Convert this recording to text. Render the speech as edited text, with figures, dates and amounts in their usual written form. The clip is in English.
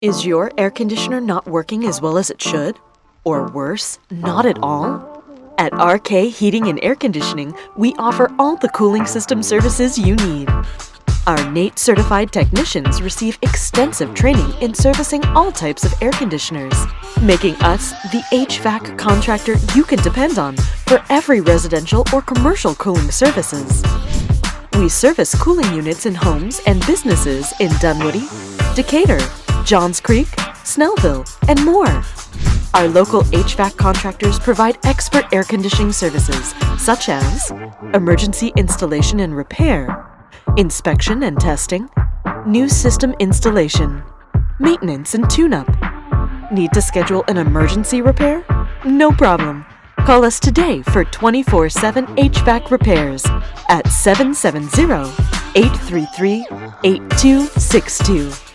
Is your air conditioner not working as well as it should? Or worse, not at all? At RK Heating and Air Conditioning, we offer all the cooling system services you need. Our NATE certified technicians receive extensive training in servicing all types of air conditioners, making us the HVAC contractor you can depend on for every residential or commercial cooling services. We service cooling units in homes and businesses in Dunwoody, Decatur, Johns Creek, Snellville, and more. Our local HVAC contractors provide expert air conditioning services such as emergency installation and repair, inspection and testing, new system installation, maintenance and tune-up. Need to schedule an emergency repair? No problem. Call us today for 24/7 HVAC repairs at 770-833-8262.